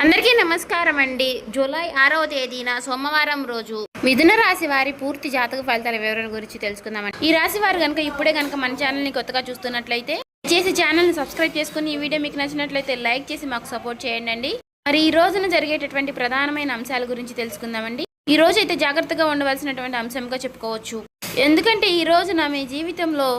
అందరికీ నమస్కారం అండి. జూలై 6వ తేదీన సోమవారం రోజు మిథున రాశి వారి పూర్తి జాతక ఫలితాల వివరణ గురించి తెలుసుకుందామండి. ఈ రాశి వారు కనుక ఇప్పుడే కనుక మన ఛానల్ని కొత్తగా చూస్తున్నట్లయితే చేసి ఛానల్ని సబ్స్క్రైబ్ చేసుకుని ఈ వీడియో మీకు నచ్చినట్లయితే లైక్ చేసి మాకు సపోర్ట్ చేయండి. మరి ఈ రోజున జరిగేటటువంటి ప్రధానమైన అంశాల గురించి తెలుసుకుందామండి. ఈ రోజు అయితే జాగ్రత్తగా ఉండవలసినటువంటి అంశంగా చెప్పుకోవచ్చు. ఎందుకంటే ఈ రోజున మీ జీవితంలో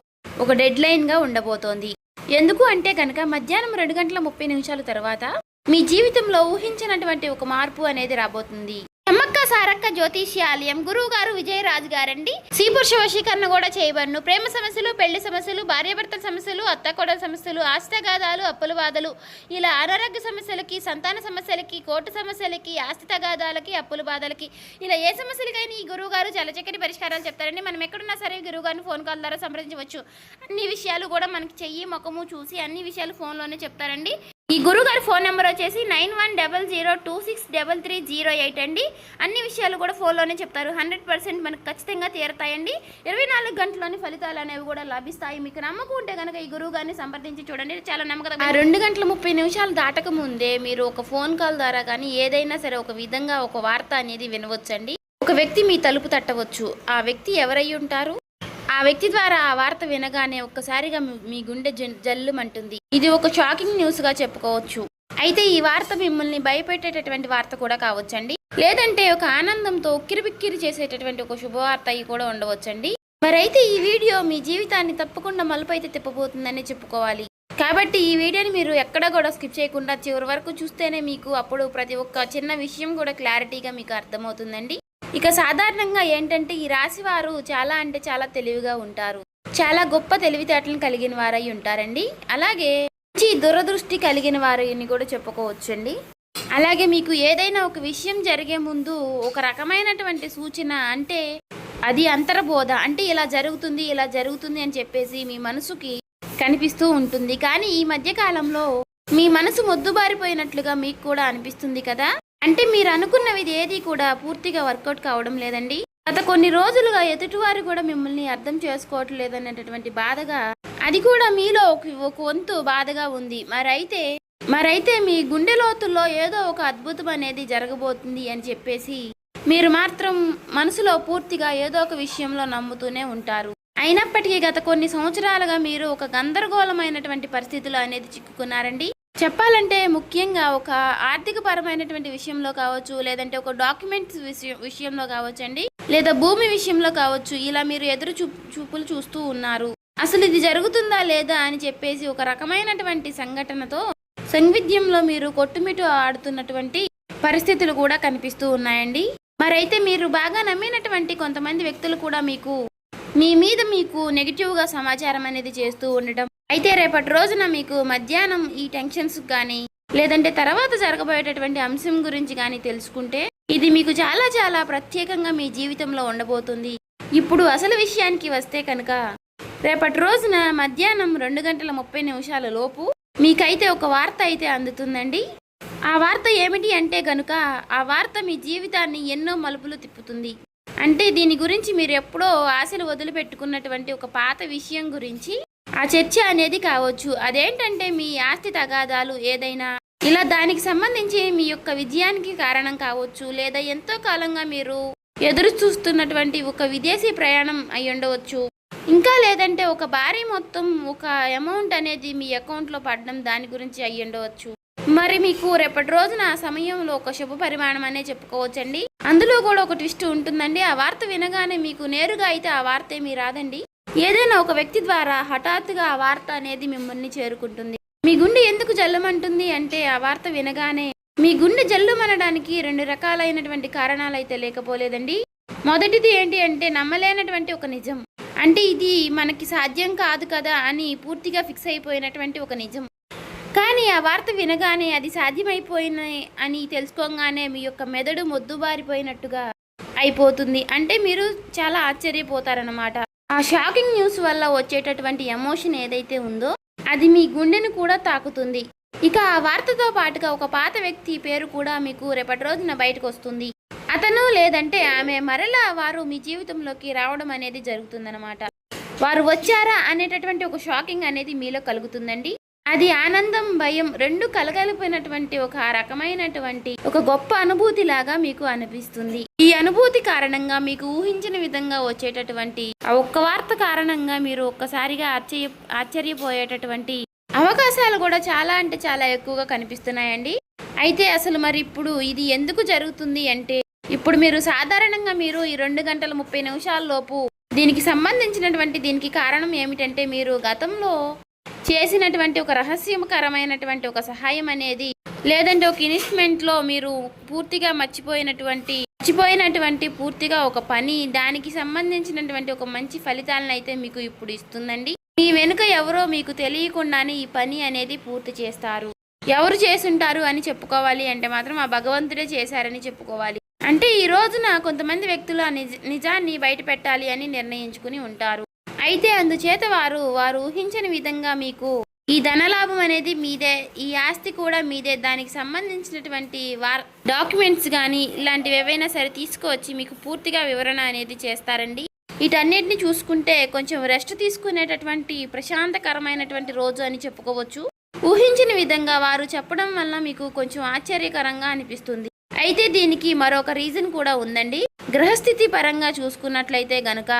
ఒక డెడ్ లైన్గా ఉండబోతోంది. ఎందుకు అంటే కనుక మధ్యాహ్నం 2:30 తర్వాత మీ జీవితంలో ఊహించినటువంటి ఒక మార్పు అనేది రాబోతుంది. అమ్మక్క సారక్క జ్యోతిష్యాలయం గురువు గారు విజయరాజు గారండి. స్త్రీ పురుష వశీకరణ కూడా చేయబడును. ప్రేమ సమస్యలు, పెళ్లి సమస్యలు, భార్యాభర్తల సమస్యలు, అత్తకోడల సమస్యలు, ఆస్తిగాదాలు, అప్పుల బాధలు, ఇలా అనారోగ్య సమస్యలకి, సంతాన సమస్యలకి, కోర్టు సమస్యలకి, ఆస్తి తగాదాలకి, అప్పుల బాధలకి, ఇలా ఏ సమస్యలకైనా ఈ గురువు గారు చాలా చక్కటి పరిష్కారాలు చెప్తారండి. మనం ఎక్కడున్నా సరే గురువు గారిని ఫోన్ కాల్ ద్వారా సంప్రదించవచ్చు. అన్ని విషయాలు కూడా మనకి చెయ్యి ముఖము చూసి అన్ని విషయాలు ఫోన్లోనే చెప్తారండి. ఈ గురుగారి ఫోన్ నెంబర్ వచ్చేసి 9100263308 అండి. అన్ని విషయాలు కూడా ఫోన్లోనే చెప్తారు. 100% మనకు ఖచ్చితంగా తీరతాయండి. 24 గంటల్లోని ఫలితాలు అనేవి కూడా లభిస్తాయి. మీకు నమ్మకం ఉంటే కనుక ఈ గురువు గారిని సంప్రదించి చూడండి, చాలా నమ్మకం. 2:30 దాటక ముందే మీరు ఒక ఫోన్ కాల్ ద్వారా కానీ ఏదైనా సరే ఒక విధంగా ఒక వార్త అనేది వినవచ్చండి. ఒక వ్యక్తి మీ తలుపు తట్టవచ్చు. ఆ వ్యక్తి ఎవరై ఉంటారు? ఆ వ్యక్తి ద్వారా ఆ వార్త వినగానే ఒక్కసారిగా మీ గుండె జల్లుమంటుంది. ఇది ఒక షాకింగ్ న్యూస్ గా చెప్పుకోవచ్చు. అయితే ఈ వార్త మిమ్మల్ని భయపెట్టేటటువంటి వార్త కూడా కావచ్చండి. లేదంటే ఒక ఆనందంతో ఉక్కిరిబిక్కిరి చేసేటటువంటి ఒక శుభవార్త కూడా ఉండవచ్చండి. మరైతే ఈ వీడియో మీ జీవితాన్ని తప్పకుండా మలుపు అయితే తిప్పబోతుందని చెప్పుకోవాలి. కాబట్టి ఈ వీడియోని మీరు ఎక్కడ కూడా స్కిప్ చేయకుండా చివరి వరకు చూస్తేనే మీకు అప్పుడు ప్రతి ఒక్క చిన్న విషయం కూడా క్లారిటీగా మీకు అర్థమవుతుందండి. ఇక సాధారణంగా ఏంటంటే ఈ రాశి వారు చాలా అంటే చాలా తెలివిగా ఉంటారు. చాలా గొప్ప తెలివితేటలను కలిగిన వారై ఉంటారండి. అలాగే మంచి దురదృష్టి కలిగిన వారిని కూడా చెప్పుకోవచ్చండి. అలాగే మీకు ఏదైనా ఒక విషయం జరిగే ముందు ఒక రకమైనటువంటి సూచన, అంటే అది అంతర్బోధ, అంటే ఇలా జరుగుతుంది అని చెప్పేసి మీ మనసుకి కనిపిస్తూ ఉంటుంది. కానీ ఈ మధ్య కాలంలో మీ మనసు మొద్దుబారిపోయినట్లుగా మీకు కూడా అనిపిస్తుంది కదా. అంటే మీరు అనుకున్నవి ఏది కూడా పూర్తిగా వర్కౌట్ కావడం లేదండి. గత కొన్ని రోజులుగా ఎదుటివారు కూడా మిమ్మల్ని అర్థం చేసుకోవటం లేదనేటటువంటి బాధగా, అది కూడా మీలో ఒక వంతు బాధగా ఉంది. మరైతే మీ గుండె లోతుల్లో ఏదో ఒక అద్భుతం అనేది జరగబోతుంది అని చెప్పేసి మీరు మాత్రం మనసులో పూర్తిగా ఏదో ఒక విషయంలో నమ్ముతూనే ఉంటారు. అయినప్పటికీ గత కొన్ని సంవత్సరాలుగా మీరు ఒక గందరగోళమైనటువంటి పరిస్థితులు అనేది చిక్కుకున్నారండి. చెప్పాలంటే ముఖ్యంగా ఒక ఆర్థిక పరమైనటువంటి విషయంలో కావచ్చు, లేదంటే ఒక డాక్యుమెంట్స్ విషయంలో కావచ్చు అండి, లేదా భూమి విషయంలో కావచ్చు. ఇలా మీరు ఎదురు చూపులు చూస్తూ ఉన్నారు. అసలు ఇది జరుగుతుందా లేదా అని చెప్పేసి ఒక రకమైనటువంటి సంఘటనతో సంవిధ్యంలో మీరు కొట్టుమిట్టు ఆడుతున్నటువంటి పరిస్థితులు కూడా కనిపిస్తూ ఉన్నాయండి. మరైతే మీరు బాగా నమ్మినటువంటి కొంతమంది వ్యక్తులు కూడా మీ మీద నెగిటివ్గా సమాచారం అనేది చేస్తూ ఉండటం. అయితే రేపటి రోజున మీకు మధ్యాహ్నం ఈ టెన్షన్స్ కానీ, లేదంటే తర్వాత జరగబోయేటటువంటి అంశం గురించి కానీ తెలుసుకుంటే ఇది మీకు చాలా చాలా ప్రత్యేకంగా మీ జీవితంలో ఉండబోతుంది. ఇప్పుడు అసలు విషయానికి వస్తే కనుక రేపటి రోజున మధ్యాహ్నం 2:30 లోపు మీకైతే ఒక వార్త అయితే అందుతుందండి. ఆ వార్త ఏమిటి అంటే కనుక ఆ వార్త మీ జీవితాన్ని ఎన్నో మలుపులు తిప్పుతుంది. అంటే దీని గురించి మీరు ఎప్పుడో ఆశలు వదిలిపెట్టుకున్నటువంటి ఒక పాత విషయం గురించి ఆ చర్చ అనేది కావచ్చు. అదేంటంటే మీ ఆస్తి తగాదాలు ఏదైనా, ఇలా దానికి సంబంధించి మీ యొక్క విజయానికి కారణం కావచ్చు, లేదా ఎంతో కాలంగా మీరు ఎదురు చూస్తున్నటువంటి ఒక విదేశీ ప్రయాణం అయి ఉండవచ్చు. ఇంకా లేదంటే ఒక భారీ మొత్తం ఒక అమౌంట్ అనేది మీ అకౌంట్లో పడడం, దాని గురించి అయి ఉండవచ్చు. మరి మీకు రేపటి రోజున ఆ సమయంలో ఒక శుభ పరిమాణం అనే చెప్పుకోవచ్చండి. అందులో కూడా ఒక ట్విస్ట్ ఉంటుందండి. ఆ వార్త వినగానే మీకు నేరుగా అయితే ఆ వార్త ఏమీ రాదండి. ఏదైనా ఒక వ్యక్తి ద్వారా హఠాత్తుగా ఆ వార్త అనేది మిమ్మల్ని చేరుకుంటుంది. మీ గుండె ఎందుకు జల్లుమంటుంది అంటే ఆ వార్త వినగానే మీ గుండె జల్లుమనడానికి 2 రకాలైనటువంటి కారణాలు అయితే లేకపోలేదండి. మొదటిది ఏంటి అంటే నమ్మలేనటువంటి ఒక నిజం, అంటే ఇది మనకి సాధ్యం కాదు కదా అని పూర్తిగా ఫిక్స్ అయిపోయినటువంటి ఒక నిజం. కానీ ఆ వార్త వినగానే అది సాధ్యమైపోయిన అని తెలుసుకోగానే మీ యొక్క మెదడు మొద్దుబారిపోయినట్టుగా అయిపోతుంది. అంటే మీరు చాలా ఆశ్చర్యపోతారన్నమాట. ఆ షాకింగ్ న్యూస్ వల్ల వచ్చేటటువంటి ఎమోషన్ ఏదైతే ఉందో అది మీ గుండెను కూడా తాకుతుంది. ఇక ఆ వార్తతో పాటుగా ఒక పాత వ్యక్తి పేరు కూడా మీకు రేపటి రోజున బయటకు వస్తుంది. అతను లేదంటే ఆమె మరలా వారు మీ జీవితంలోకి రావడం అనేది జరుగుతుందన్నమాట. వారు వచ్చారా అనేటటువంటి ఒక షాకింగ్ అనేది మీలో కలుగుతుందండి. అది ఆనందం భయం రెండు కలగలిపినటువంటి ఒక రకమైనటువంటి ఒక గొప్ప అనుభూతి లాగా మీకు అనిపిస్తుంది. ఈ అనుభూతి కారణంగా మీకు ఊహించిన విధంగా వచ్చేటటువంటి ఆ ఒక్క వార్త కారణంగా మీరు ఒక్కసారిగా ఆశ్చర్యపోయేటటువంటి అవకాశాలు కూడా చాలా అంటే చాలా ఎక్కువగా కనిపిస్తున్నాయండి. అయితే అసలు మరి ఇప్పుడు ఇది ఎందుకు జరుగుతుంది అంటే, ఇప్పుడు మీరు సాధారణంగా మీరు ఈ 2 గంటల 30 నిమిషాల లోపు దీనికి సంబంధించినటువంటి దీనికి కారణం ఏమిటంటే, మీరు గతంలో చేసినటువంటి ఒక రహస్యకరమైనటువంటి ఒక సహాయం అనేది, లేదంటే ఒక ఇన్వెస్ట్మెంట్లో మీరు పూర్తిగా మర్చిపోయినటువంటి పూర్తిగా ఒక పని, దానికి సంబంధించినటువంటి ఒక మంచి ఫలితాలను అయితే మీకు ఇప్పుడు ఇస్తుందండి. మీ వెనుక ఎవరో మీకు తెలియకుండానే ఈ పని అనేది పూర్తి చేస్తారు. ఎవరు చేసుంటారు అని చెప్పుకోవాలి అంటే మాత్రం ఆ భగవంతుడే చేశారని చెప్పుకోవాలి. అంటే ఈ రోజున కొంతమంది వ్యక్తులు ఆ నిజాన్ని బయట పెట్టాలి అని నిర్ణయించుకుని ఉంటారు. అయితే అందుచేత వారు ఊహించని విధంగా మీకు ఈ ధనలాభం అనేది మీదే, ఈ ఆస్తి కూడా మీదే, దానికి సంబంధించినటువంటి డాక్యుమెంట్స్ కానీ ఇలాంటివి ఏవైనా సరే తీసుకువచ్చి మీకు పూర్తిగా వివరణ అనేది చేస్తారండి. వీటన్నిటిని చూసుకుంటే కొంచెం రెస్ట్ తీసుకునేటటువంటి ప్రశాంతకరమైనటువంటి రోజు అని చెప్పుకోవచ్చు. ఊహించిన విధంగా వారు చెప్పడం వల్ల మీకు కొంచెం ఆశ్చర్యకరంగా అనిపిస్తుంది. అయితే దీనికి మరొక రీజన్ కూడా ఉందండి. గ్రహస్థితి పరంగా చూసుకున్నట్లయితే గనుక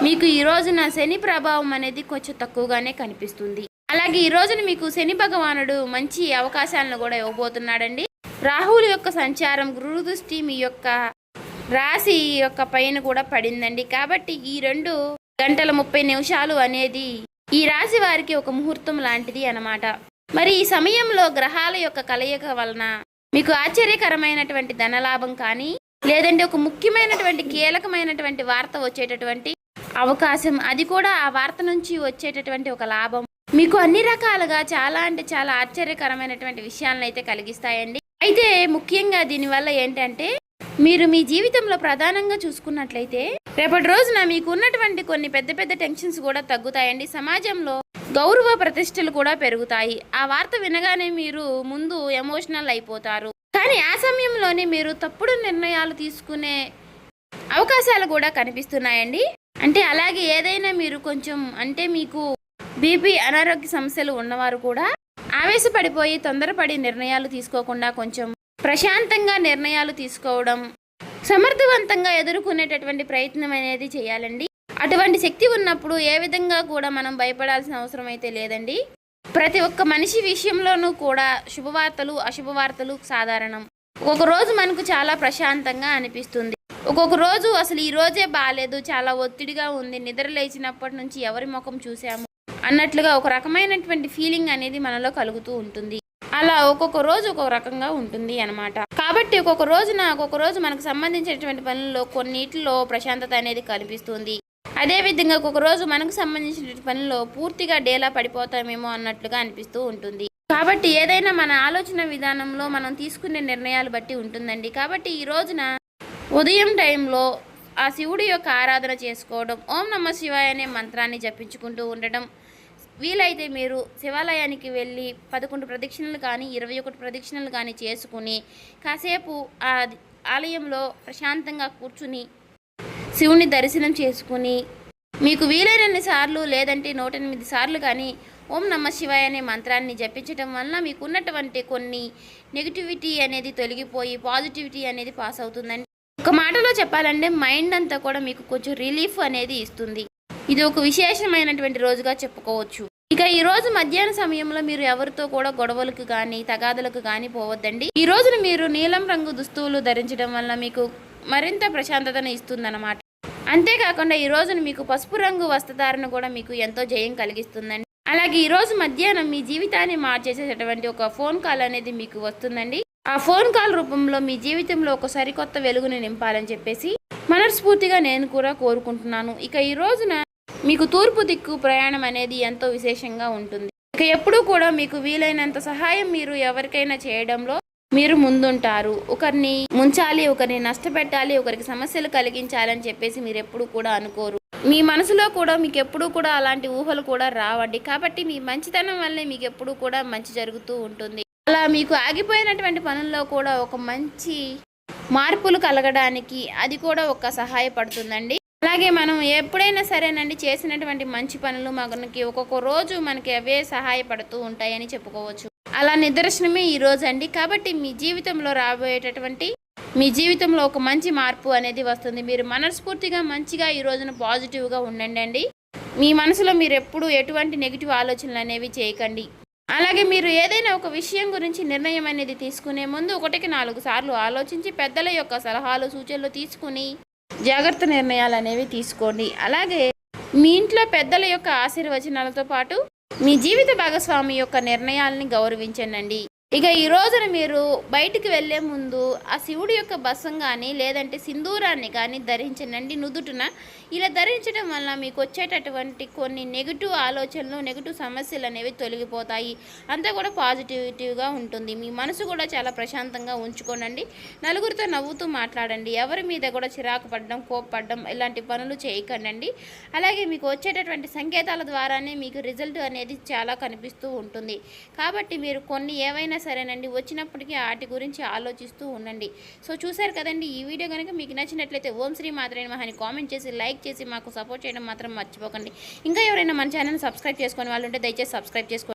మీకు ఈ రోజున శని ప్రభావం అనేది కొంచెం తక్కువగానే కనిపిస్తుంది. అలాగే ఈ రోజున మీకు శని భగవానుడు మంచి అవకాశాలను కూడా ఇవ్వబోతున్నాడండి. రాహువుల యొక్క సంచారం, గురు దృష్టి మీ యొక్క రాశి యొక్క పైన కూడా పడిందండి. కాబట్టి ఈ 2 గంటల 30 నిమిషాలు అనేది ఈ రాశి వారికి ఒక ముహూర్తం లాంటిది అన్నమాట. మరి ఈ సమయంలో గ్రహాల యొక్క కలయిక వలన మీకు ఆశ్చర్యకరమైనటువంటి ధనలాభం కానీ, లేదంటే ఒక ముఖ్యమైనటువంటి కీలకమైనటువంటి వార్త వచ్చేటటువంటి అవకాశం, అది కూడా ఆ వార్త నుంచి వచ్చేటటువంటి ఒక లాభం మీకు అన్ని రకాలుగా చాలా అంటే చాలా ఆశ్చర్యకరమైనటువంటి విషయాలను అయితే కలిగిస్తాయండి. అయితే ముఖ్యంగా దీనివల్ల ఏంటంటే, మీరు మీ జీవితంలో ప్రధానంగా చూసుకున్నట్లయితే రేపటి రోజున మీకు ఉన్నటువంటి కొన్ని పెద్ద పెద్ద టెన్షన్స్ కూడా తగ్గుతాయండి. సమాజంలో గౌరవ ప్రతిష్టలు కూడా పెరుగుతాయి. ఆ వార్త వినగానే మీరు ముందు ఎమోషనల్ అయిపోతారు. కానీ ఆ సమయంలోనే మీరు తప్పుడు నిర్ణయాలు తీసుకునే అవకాశాలు కూడా కనిపిస్తున్నాయండి. అంటే అలాగే ఏదైనా మీరు కొంచెం అంటే మీకు బీపీ అనారోగ్య సమస్యలు ఉన్నవారు కూడా ఆవేశపడిపోయి తొందరపడి నిర్ణయాలు తీసుకోకుండా కొంచెం ప్రశాంతంగా నిర్ణయాలు తీసుకోవడం, సమర్థవంతంగా ఎదుర్కొనేటటువంటి ప్రయత్నం అనేది చేయాలండి. అటువంటి శక్తి ఉన్నప్పుడు ఏ విధంగా కూడా మనం భయపడాల్సిన అవసరం అయితే లేదండి. ప్రతి ఒక్క మనిషి విషయంలోనూ కూడా శుభవార్తలు అశుభవార్తలు సాధారణం. ఒక్కొక్క రోజు మనకు చాలా ప్రశాంతంగా అనిపిస్తుంది, ఒక్కొక్క రోజు అసలు ఈ రోజే బాగాలేదు, చాలా ఒత్తిడిగా ఉంది, నిద్ర లేచినప్పటి నుంచి ఎవరి ముఖం చూసాము అన్నట్లుగా ఒక రకమైనటువంటి ఫీలింగ్ అనేది మనలో కలుగుతూ ఉంటుంది. అలా ఒక్కొక్క రోజు ఒక్కొక్క రకంగా ఉంటుంది అన్నమాట. కాబట్టి ఒక్కొక్క రోజు మనకు సంబంధించినటువంటి పనుల్లో కొన్నిటిలో ప్రశాంతత అనేది కనిపిస్తుంది. అదేవిధంగా ఒక్కొక్క రోజు మనకు సంబంధించిన పనుల్లో పూర్తిగా డేలా పడిపోతామేమో అన్నట్లుగా అనిపిస్తూ ఉంటుంది. కాబట్టి ఏదైనా మన ఆలోచన విధానంలో మనం తీసుకునే నిర్ణయాలు బట్టి ఉంటుందండి. కాబట్టి ఈ రోజున ఉదయం టైంలో ఆ శివుడి యొక్క ఆరాధన చేసుకోవడం, ఓం నమః శివాయ అనే మంత్రాన్ని జపించుకుంటూ ఉండడం, వీలైతే మీరు శివాలయానికి వెళ్ళి 11 ప్రదక్షిణలు కానీ 21 ప్రదక్షిణలు కానీ చేసుకుని కాసేపు ఆ ఆలయంలో ప్రశాంతంగా కూర్చుని శివుని దర్శనం చేసుకుని మీకు వీలైనన్ని సార్లు లేదంటే 108 సార్లు కానీ ఓం నమః శివాయ అనే మంత్రాన్ని జపించడం వల్ల మీకు ఉన్నటువంటి కొన్ని నెగిటివిటీ అనేది తొలగిపోయి పాజిటివిటీ అనేది పాస్ అవుతుందండి. ఒక మాటలో చెప్పాలంటే మైండ్ అంతా కూడా మీకు కొంచెం రిలీఫ్ అనేది ఇస్తుంది. ఇది ఒక విశేషమైనటువంటి రోజుగా చెప్పుకోవచ్చు. ఇక ఈ రోజు మధ్యాహ్న సమయంలో మీరు ఎవరితో కూడా గొడవలకు కానీ తగాదలకు కానీ పోవద్దండి. ఈ రోజున మీరు నీలం రంగు దుస్తువులు ధరించడం వల్ల మీకు మరింత ప్రశాంతతను ఇస్తుందన్నమాట. అంతేకాకుండా ఈ రోజున మీకు పసుపు రంగు వస్త్రధారణ కూడా మీకు ఎంతో జయం కలిగిస్తుందండి. అలాగే ఈ రోజు మధ్యాహ్నం మీ జీవితాన్ని మార్చేసేటటువంటి ఒక ఫోన్ కాల్ అనేది మీకు వస్తుందండి. ఆ ఫోన్ కాల్ రూపంలో మీ జీవితంలో ఒక సరికొత్త వెలుగుని నింపాలని చెప్పేసి మనస్ఫూర్తిగా నేను కూడా కోరుకుంటున్నాను. ఇక ఈ రోజున మీకు తూర్పు దిక్కు ప్రయాణం అనేది ఎంతో విశేషంగా ఉంటుంది. ఇక ఎప్పుడూ కూడా మీకు వీలైనంత సహాయం మీరు ఎవరికైనా చేయడంలో మీరు ముందుంటారు. ఒకరిని ముంచాలి, ఒకరిని నష్టపెట్టాలి, ఒకరికి సమస్యలు కలిగించాలని చెప్పేసి మీరు ఎప్పుడు కూడా అనుకోరు. మీ మనసులో కూడా మీకు ఎప్పుడూ కూడా అలాంటి ఊహలు కూడా రావండి. కాబట్టి మీ మంచితనం వల్లే మీకు ఎప్పుడూ కూడా మంచి జరుగుతూ ఉంటుంది. అలా మీకు ఆగిపోయినటువంటి పనుల్లో కూడా ఒక మంచి మార్పులు కలగడానికి అది కూడా ఒక సహాయపడుతుందండి. అలాగే మనం ఎప్పుడైనా సరేనండి చేసినటువంటి మంచి పనులు మనకి ఒక్కొక్క రోజు మనకి అవే సహాయపడుతూ ఉంటాయని చెప్పుకోవచ్చు. అలా నిదర్శనమే ఈ రోజు అండి. కాబట్టి మీ జీవితంలో రాబోయేటటువంటి మీ జీవితంలో ఒక మంచి మార్పు అనేది వస్తుంది. మీరు మనస్ఫూర్తిగా మంచిగా ఈ రోజున పాజిటివ్గా ఉండండి. మీ మనసులో మీరు ఎప్పుడు ఎటువంటి నెగిటివ్ ఆలోచనలు అనేవి చేయకండి. అలాగే మీరు ఏదైనా ఒక విషయం గురించి నిర్ణయం అనేది తీసుకునే ముందు 1కి 4 సార్లు ఆలోచించి పెద్దల యొక్క సలహాలు సూచనలు తీసుకుని జాగ్రత్త నిర్ణయాలు అనేవి తీసుకోండి. అలాగే మీ ఇంట్లో పెద్దల యొక్క ఆశీర్వచనాలతో పాటు మీ జీవిత భాగస్వామి యొక్క నిర్ణయాలని గౌరవించండి. ఇక ఈ రోజున మీరు బయటికి వెళ్ళే ముందు ఆ శివుడి యొక్క బసం కానీ లేదంటే సింధూరాన్ని కానీ ధరించండి నుదుటిన. ఇలా ధరించడం వల్ల మీకు వచ్చేటటువంటి కొన్ని నెగిటివ్ ఆలోచనలు నెగిటివ్ సమస్యలు అనేవి తొలగిపోతాయి. అంతా కూడా పాజిటివిటీగా ఉంటుంది. మీ మనసు కూడా చాలా ప్రశాంతంగా ఉంచుకోనండి. నలుగురితో నవ్వుతూ మాట్లాడండి. ఎవరి మీద కూడా చిరాకు పడడం కోప్పడడం ఇలాంటి పనులు చేయకండి. అలాగే మీకు వచ్చేటటువంటి సంకేతాల ద్వారానే మీకు రిజల్ట్ అనేది చాలా కనిపిస్తూ ఉంటుంది. కాబట్టి మీరు కొన్ని ఏవైనా సరేనండి వచ్చినప్పటికీ వాటి గురించి ఆలోచిస్తూ ఉండండి. సో చూసారు కదండి, ఈ వీడియో కనుక మీకు నచ్చినట్లయితే ఓం శ్రీ మాత్రే నమః అని కామెంట్ చేసి లైక్ చేసి మాకు సపోర్ట్ చేయడం మాత్రం మర్చిపోకండి. ఇంకా ఎవరైనా మన ఛానల్ సబ్స్క్రైబ్ చేసుకునే వాళ్ళు ఉంటే దయచేసి సబ్స్క్రైబ్ చేసుకోండి.